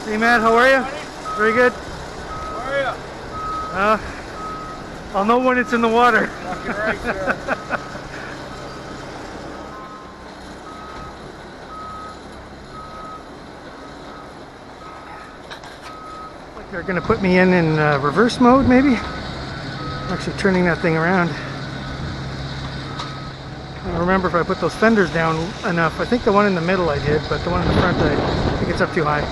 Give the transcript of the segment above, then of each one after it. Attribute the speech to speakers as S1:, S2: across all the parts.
S1: Hey Matt, how are you? Very good.
S2: How are you?
S1: I'll know when it's in the water.
S2: Fucking right, sir.
S1: Like they're gonna put me in reverse mode, maybe. I'm actually turning that thing around. I don't remember if I put those fenders down enough. I think the one in the middle I did, but the one in the front I think it's up too high.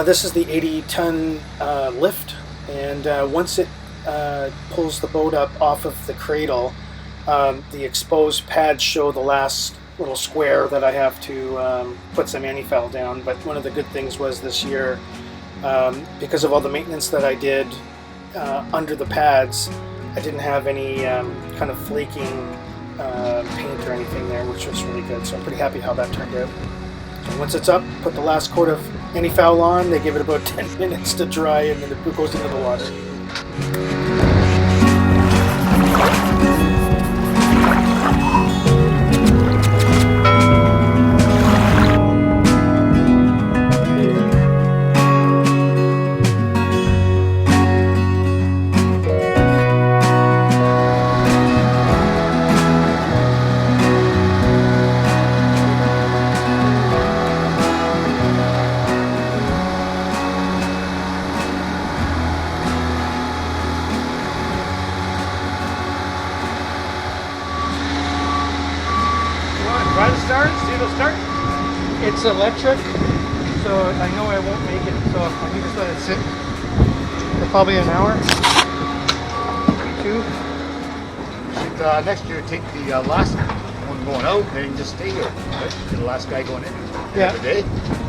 S1: This is the 80-ton lift, and once it pulls the boat up off of the cradle, the exposed pads show the last little square that I have to put some anti-foul down. But one of the good things was this year, because of all the maintenance that I did under the pads, I didn't have any kind of flaking paint or anything there, which was really good. So I'm pretty happy how that turned out. So once it's up, put the last coat of anti-foul on. They give it about 10 minutes to dry, and then it goes into the water.
S2: Try to start, see if it'll start.
S1: It's electric, so I know I won't make it, so I can just let it sit for probably an hour, two.
S2: Next year, take the last one going out and just stay here. Right? The last guy going in.
S1: Yeah.
S2: Every day.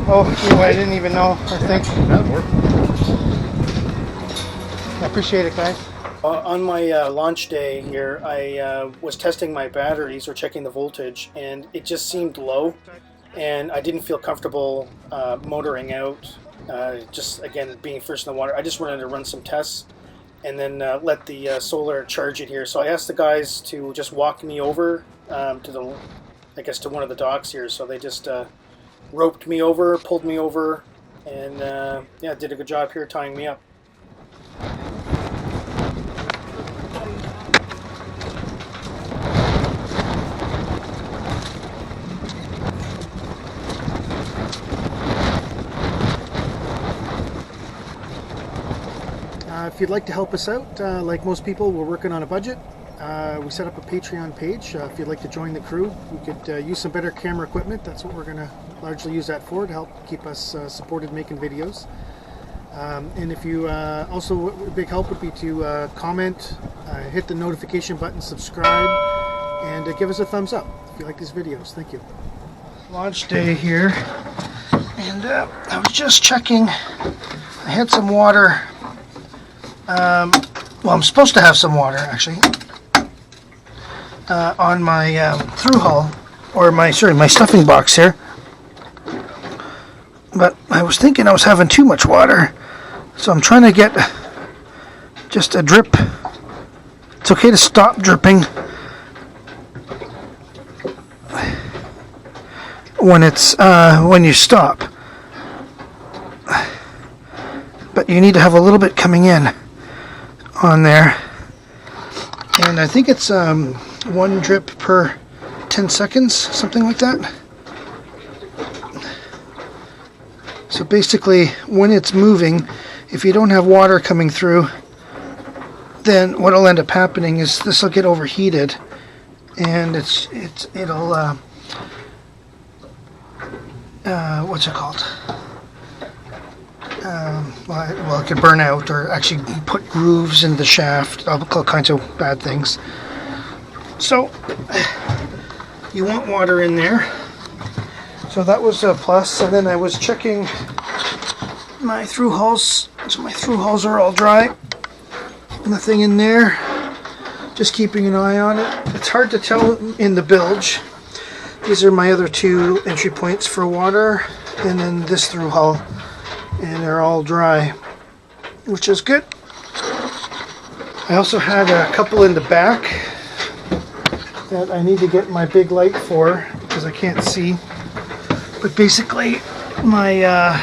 S1: Oh, anyway, I didn't even know, I think.
S2: That'll work.
S1: I appreciate it, guys. On my launch day here, I was testing my batteries or checking the voltage, and it just seemed low, and I didn't feel comfortable motoring out. Just again, being first in the water, I just wanted to run some tests and then let the solar charge it here. So I asked the guys to just walk me over to the, I guess, to one of the docks here. So they just roped me over, pulled me over, and yeah, did a good job here tying me up. If you'd like to help us out, like most people, we're working on a budget. We set up a Patreon page. If you'd like to join the crew, we could use some better camera equipment. That's what we're going to largely use that for, to help keep us supported making videos. And if you also, a big help would be to comment, hit the notification button, subscribe, and give us a thumbs up if you like these videos. Thank you. Launch day here, and I was just checking. I had some water. Well, I'm supposed to have some water actually on my through hull, or my stuffing box here. But I was thinking I was having too much water, so I'm trying to get just a drip. It's okay to stop dripping when it's when you stop, but you need to have a little bit coming in on there, and I think it's one drip per 10 seconds, something like that. So basically, when it's moving, if you don't have water coming through, then what will end up happening is this will get overheated, and it'll what's it called? Well, it could burn out, or actually put grooves in the shaft, all kinds of bad things. So you want water in there. So that was a plus. And then I was checking my through hulls. So my through hulls are all dry. Nothing in there. Just keeping an eye on it. It's hard to tell in the bilge. These are my other two entry points for water, and then this through hull, and they're all dry. which is good. I also had a couple in the back that I need to get my big light for because I can't see. But basically, my yeah,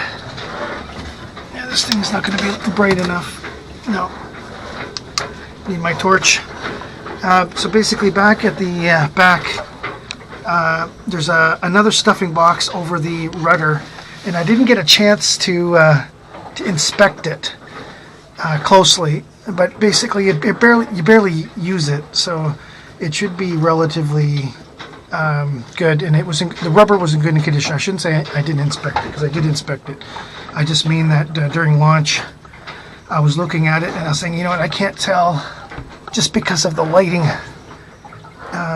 S1: this thing's not going to be bright enough. No, need my torch. So basically, back at the back, there's another stuffing box over the rudder, and I didn't get a chance to inspect it closely. But basically, you barely use it, so it should be relatively good. And the rubber was in good condition. I shouldn't say I didn't inspect it, because I did inspect it. I just mean that during launch, I was looking at it and I was saying, you know what, I can't tell just because of the lighting.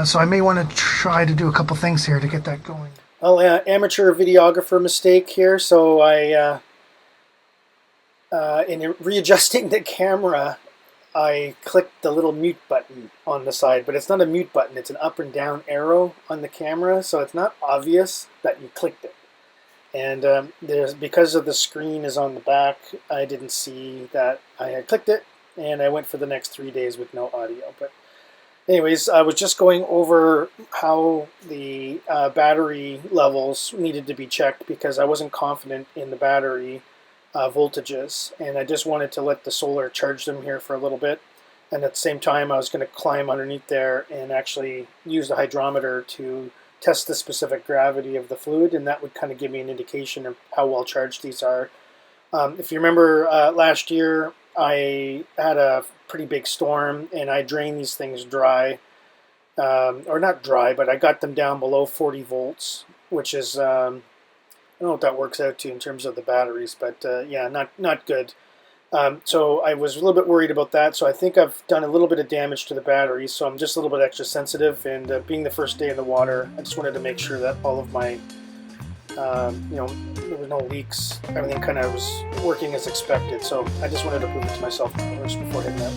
S1: So I may want to try to do a couple things here to get that going. Well, amateur videographer mistake here. So I. In readjusting the camera, I clicked the little mute button on the side, but it's not a mute button, it's an up and down arrow on the camera, so it's not obvious that you clicked it. And because of the screen is on the back, I didn't see that I had clicked it, and I went for the next 3 days with no audio. But anyways, I was just going over how the battery levels needed to be checked because I wasn't confident in the battery voltages, and I just wanted to let the solar charge them here for a little bit, and at the same time I was going to climb underneath there and actually use the hydrometer to test the specific gravity of the fluid, and that would kind of give me an indication of how well charged these are. If you remember last year, I had a pretty big storm and I drained these things dry, or not dry, but I got them down below 40 volts, which is I don't know what that works out to in terms of the batteries, but yeah, not good. So I was a little bit worried about that, so I think I've done a little bit of damage to the batteries, so I'm just a little bit extra sensitive, and being the first day in the water, I just wanted to make sure that all of my, you know, there were no leaks, everything kind of was working as expected, so I just wanted to prove it to myself first before hitting that.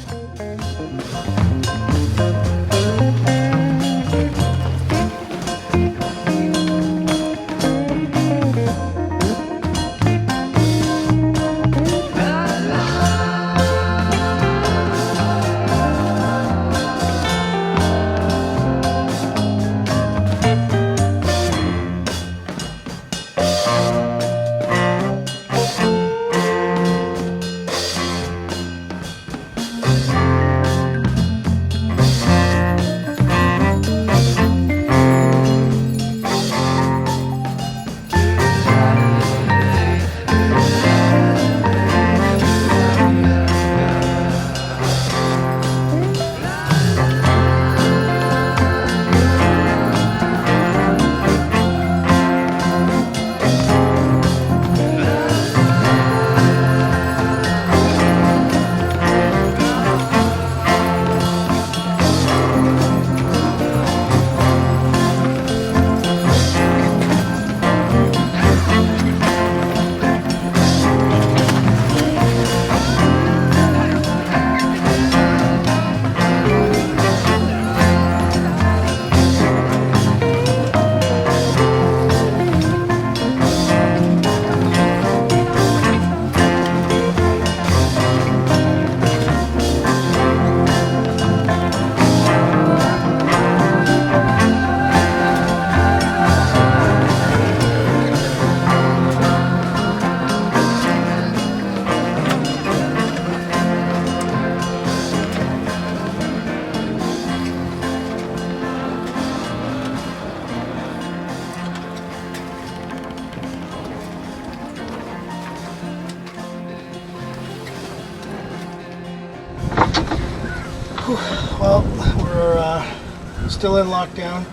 S1: Well, we're still in lockdown.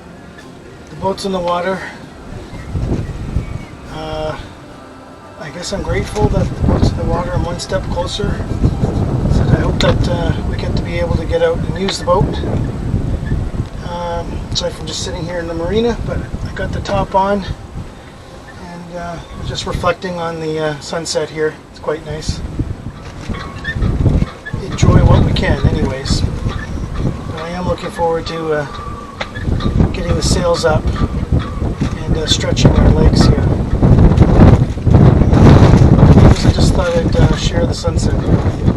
S1: The boat's in the water. I guess I'm grateful that the boat's in the water. I'm one step closer. So I hope that we get to be able to get out and use the boat. Aside from just sitting here in the marina, but I got the top on and just reflecting on the sunset here. It's quite nice. Enjoy what we can anyways. But I am looking forward to getting the sails up and stretching our legs here. I just thought I'd share the sunset here with you.